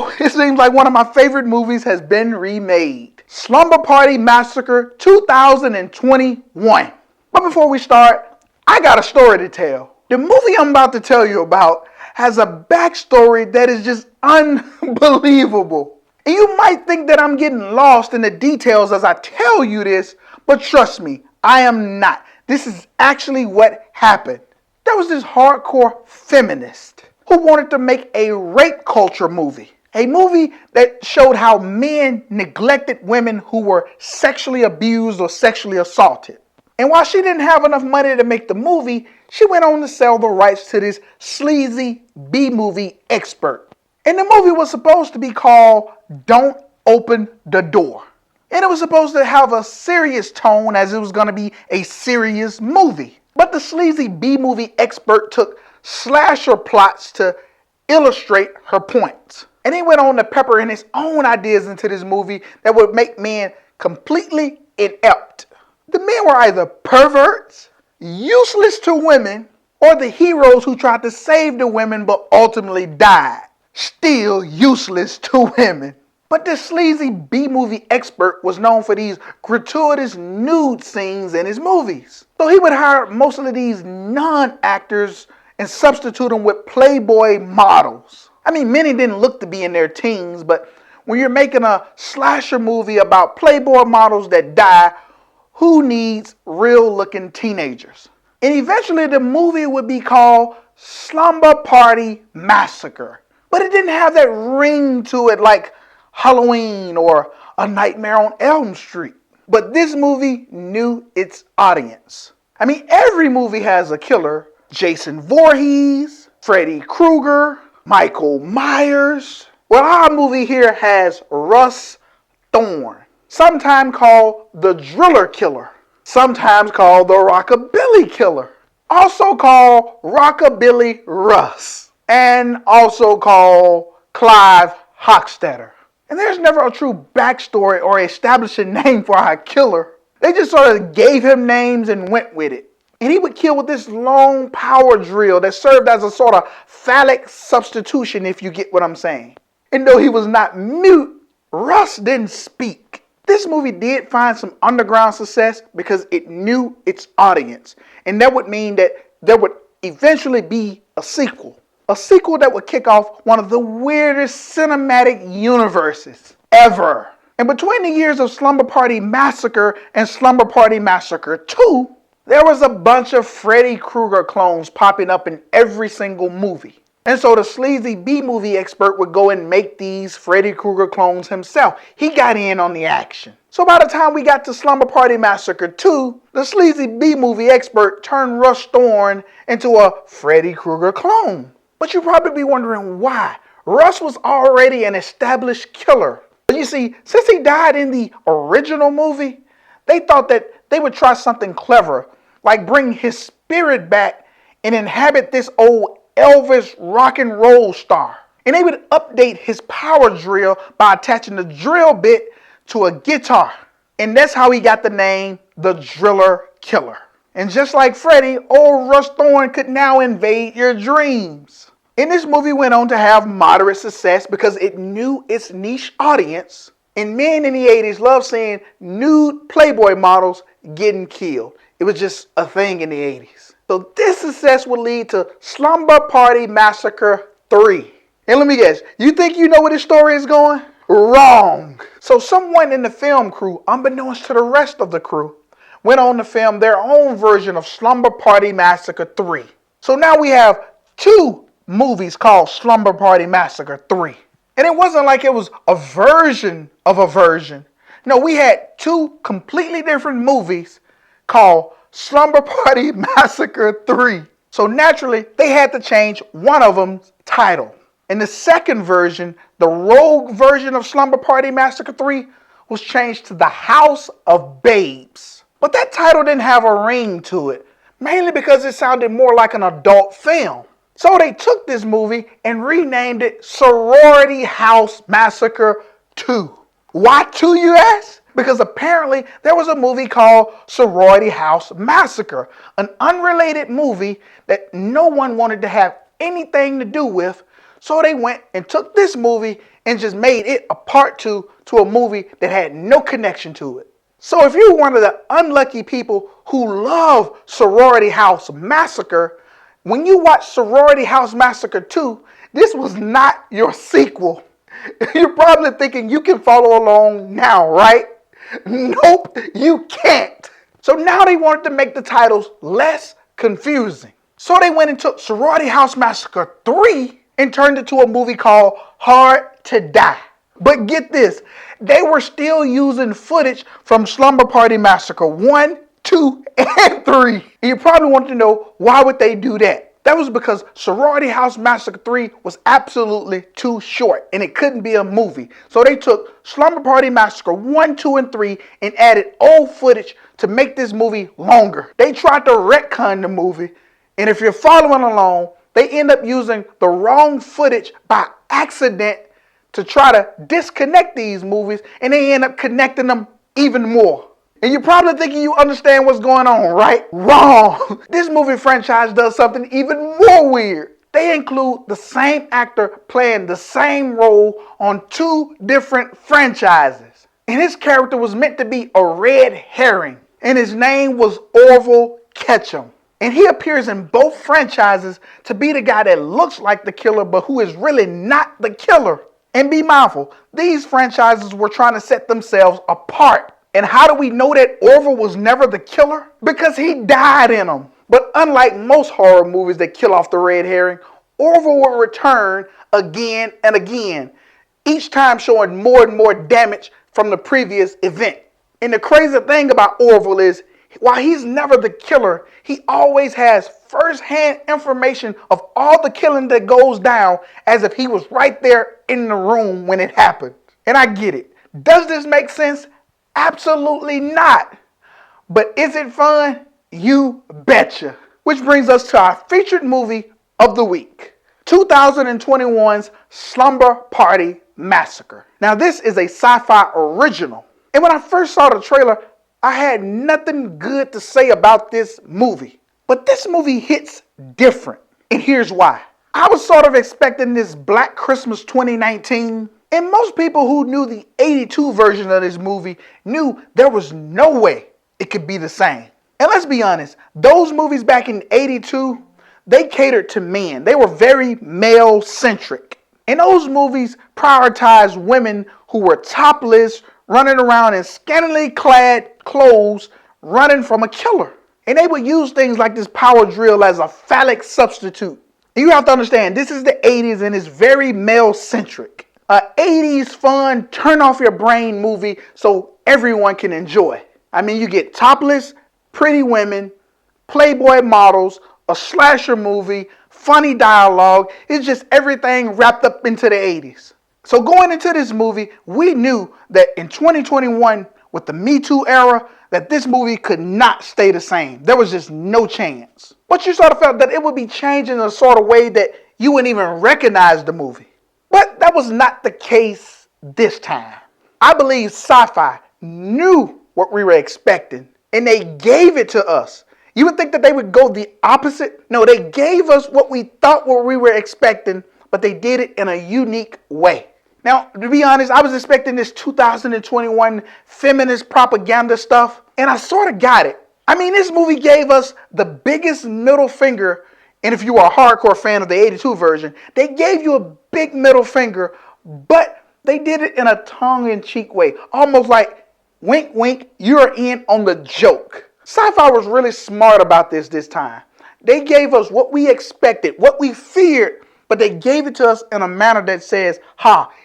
So it seems like one of my favorite movies has been remade. Slumber Party Massacre 2021. But before we start, I got a story to tell. The movie I'm about to tell you about has a backstory that is just unbelievable. And you might think that I'm getting lost in the details as I tell you this, but trust me, I am not. This is actually what happened. There was this hardcore feminist who wanted to make a rape culture movie. A movie that showed how men neglected women who were sexually abused or sexually assaulted. And while she didn't have enough money to make the movie, she went on to sell the rights to this sleazy B-movie expert. And the movie was supposed to be called Don't Open the Door. And it was supposed to have a serious tone as it was going to be a serious movie. But the sleazy B-movie expert took slasher plots to illustrate her points. And he went on to pepper in his own ideas into this movie that would make men completely inept. The men were either perverts, useless to women, or the heroes who tried to save the women but ultimately died. Still useless to women. But this sleazy B-movie expert was known for these gratuitous nude scenes in his movies. So he would hire most of these non-actors and substitute them with Playboy models. I mean, many didn't look to be in their teens, but when you're making a slasher movie about Playboy models that die, who needs real-looking teenagers? And eventually the movie would be called Slumber Party Massacre. But it didn't have that ring to it like Halloween or A Nightmare on Elm Street. But this movie knew its audience. I mean, every movie has a killer. Jason Voorhees, Freddy Krueger, Michael Myers. Well, our movie here has Russ Thorn, sometimes called the Driller Killer, sometimes called the Rockabilly Killer, also called Rockabilly Russ, and also called Clive Hochstetter. And there's never a true backstory or establishing name for our killer. They just sort of gave him names and went with it. And he would kill with this long power drill that served as a sort of phallic substitution, if you get what I'm saying. And though he was not mute, Russ didn't speak. This movie did find some underground success because it knew its audience. And that would mean that there would eventually be a sequel. A sequel that would kick off one of the weirdest cinematic universes ever. And between the years of Slumber Party Massacre and Slumber Party Massacre 2, there was a bunch of Freddy Krueger clones popping up in every single movie. And so the sleazy B-movie expert would go and make these Freddy Krueger clones himself. He got in on the action. So by the time we got to Slumber Party Massacre 2, the sleazy B-movie expert turned Russ Thorn into a Freddy Krueger clone. But you'd probably be wondering why. Russ was already an established killer. But you see, since he died in the original movie, they thought that they would try something clever, like bring his spirit back and inhabit this old Elvis rock and roll star. And they would update his power drill by attaching the drill bit to a guitar. And that's how he got the name, the Driller Killer. And just like Freddy, old Russ Thorn could now invade your dreams. And this movie went on to have moderate success because it knew its niche audience. And men in the 80s loved seeing nude Playboy models getting killed. It was just a thing in the 80s. So this success would lead to Slumber Party Massacre 3. And let me guess, you think you know where this story is going? Wrong. So someone in the film crew, unbeknownst to the rest of the crew, went on to film their own version of Slumber Party Massacre 3. So now we have two movies called Slumber Party Massacre 3. And it wasn't like it was a version of a version. No, we had two completely different movies called Slumber Party Massacre 3. So naturally, they had to change one of them's title. In the second version, the rogue version of Slumber Party Massacre 3 was changed to The House of Babes. But that title didn't have a ring to it, mainly because it sounded more like an adult film. So they took this movie and renamed it Sorority House Massacre 2. Why 2, you ask? Because apparently there was a movie called Sorority House Massacre, an unrelated movie that no one wanted to have anything to do with, So they went and took this movie and just made it a part 2 to a movie that had no connection to it. So if you're one of the unlucky people who love Sorority House Massacre, when you watch Sorority House Massacre 2, this was not your sequel. You're probably thinking you can follow along now, right? Nope, you can't. So now they wanted to make the titles less confusing. So they went and took Sorority House Massacre 3 and turned it to a movie called Hard to Die. But get this, they were still using footage from Slumber Party Massacre 1, 2, and 3. And you probably want to know, why would they do that? That was because Sorority House Massacre 3 was absolutely too short and it couldn't be a movie. So they took Slumber Party Massacre 1, 2, and 3 and added old footage to make this movie longer. They tried to retcon the movie, and if you're following along, they end up using the wrong footage by accident to try to disconnect these movies, and they end up connecting them even more. And you're probably thinking you understand what's going on, right? Wrong. This movie franchise does something even more weird. They include the same actor playing the same role on 2 different franchises. And his character was meant to be a red herring, and his name was Orville Ketchum. And he appears in both franchises to be the guy that looks like the killer, but who is really not the killer. And be mindful, these franchises were trying to set themselves apart. And how do we know that Orville was never the killer? Because he died in them. But unlike most horror movies that kill off the red herring, Orville will return again and again, each time showing more and more damage from the previous event. And the crazy thing about Orville is, while he's never the killer, he always has first-hand information of all the killing that goes down, as if he was right there in the room when it happened. And I get it. Does this make sense? Absolutely not. But is it fun? You betcha. Which brings us to our featured movie of the week, 2021's Slumber Party Massacre. Now this is a sci-fi original. And when I first saw the trailer, I had nothing good to say about this movie. But this movie hits different. And here's why. I was sort of expecting this Black Christmas 2019. And most people who knew the 82 version of this movie knew there was no way it could be the same. And let's be honest, those movies back in 82, they catered to men. They were very male-centric. And those movies prioritized women who were topless, running around in scantily clad clothes, running from a killer. And they would use things like this power drill as a phallic substitute. And you have to understand, this is the 80s and it's very male-centric. A 80s fun, turn off your brain movie so everyone can enjoy. I mean, you get topless, pretty women, Playboy models, a slasher movie, funny dialogue. It's just everything wrapped up into the 80s. So going into this movie, we knew that in 2021, with the Me Too era, that this movie could not stay the same. There was just no chance. But you sort of felt that it would be changing in a sort of way that you wouldn't even recognize the movie. But that was not the case this time. I believe sci-fi knew what we were expecting, and they gave it to us. You would think that they would go the opposite. No, they gave us what we thought what we were expecting, but they did it in a unique way. Now, to be honest, I was expecting this 2021 feminist propaganda stuff, and I sort of got it. I mean, this movie gave us the biggest middle finger, and if you are a hardcore fan of the 82 version, they gave you a big middle finger, but they did it in a tongue-in-cheek way, almost like, wink, wink, you're in on the joke. Sci-fi was really smart about this time. They gave us what we expected, what we feared, but they gave it to us in a manner that says,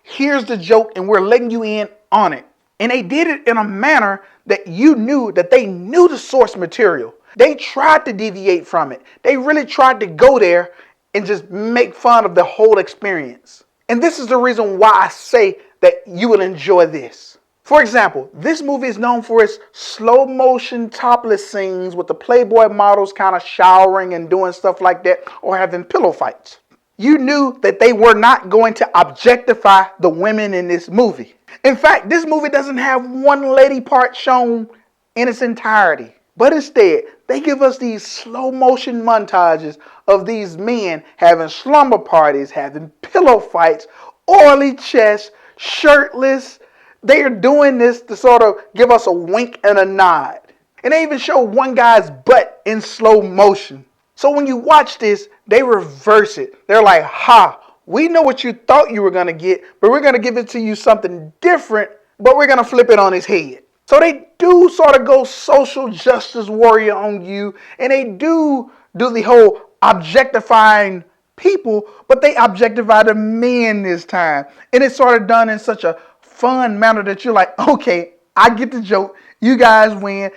here's the joke and we're letting you in on it. And they did it in a manner that you knew that they knew the source material. They tried to deviate from it. They really tried to go there and just make fun of the whole experience. And this is the reason why I say that you will enjoy this. For example, this movie is known for its slow motion topless scenes with the Playboy models kind of showering and doing stuff like that or having pillow fights. You knew that they were not going to objectify the women in this movie. In fact, this movie doesn't have one lady part shown in its entirety. But instead, they give us these slow motion montages of these men having slumber parties, having pillow fights, oily chests, shirtless. They are doing this to sort of give us a wink and a nod. And they even show one guy's butt in slow motion. So when you watch this, they reverse it. They're like, ha, we know what you thought you were going to get, but we're going to give it to you something different, but we're going to flip it on his head. So they do sort of go social justice warrior on you, and they do the whole objectifying people, but they objectify the men this time. And it's sort of done in such a fun manner that you're like, okay, I get the joke. You guys win.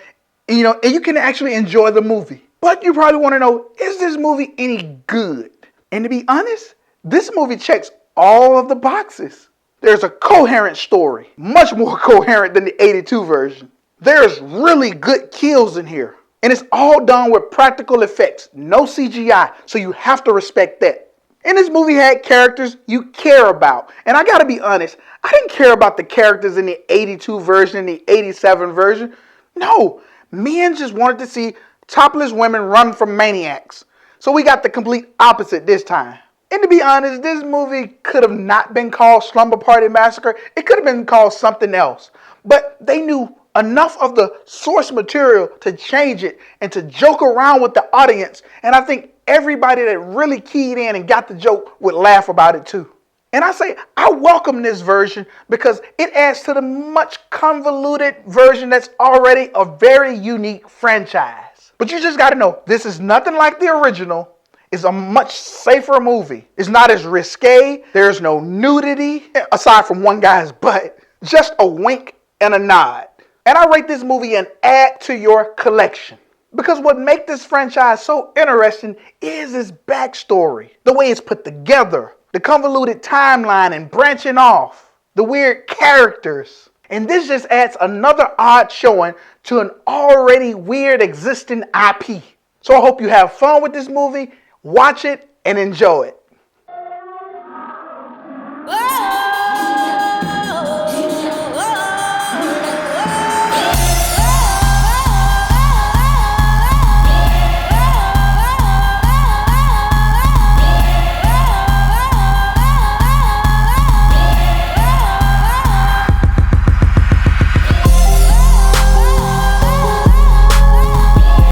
And you can actually enjoy the movie. But you probably want to know, is this movie any good? And to be honest, this movie checks all of the boxes. There's a coherent story, much more coherent than the 82 version. There's really good kills in here. And it's all done with practical effects, no CGI, so you have to respect that. And this movie had characters you care about. And I gotta be honest, I didn't care about the characters in the 82 version and the 87 version. No, men just wanted to see topless women run from maniacs. So we got the complete opposite this time. And to be honest, this movie could have not been called Slumber Party Massacre. It could have been called something else. But they knew enough of the source material to change it and to joke around with the audience. And I think everybody that really keyed in and got the joke would laugh about it too. And I say, I welcome this version because it adds to the much convoluted version that's already a very unique franchise. But you just got to know, this is nothing like the original. It's a much safer movie. It's not as risque. There's no nudity, aside from one guy's butt. Just a wink and a nod. And I rate this movie an add to your collection. Because what makes this franchise so interesting is its backstory. The way it's put together. The convoluted timeline and branching off. The weird characters. And this just adds another odd showing to an already weird existing IP. So I hope you have fun with this movie. Watch it and enjoy it.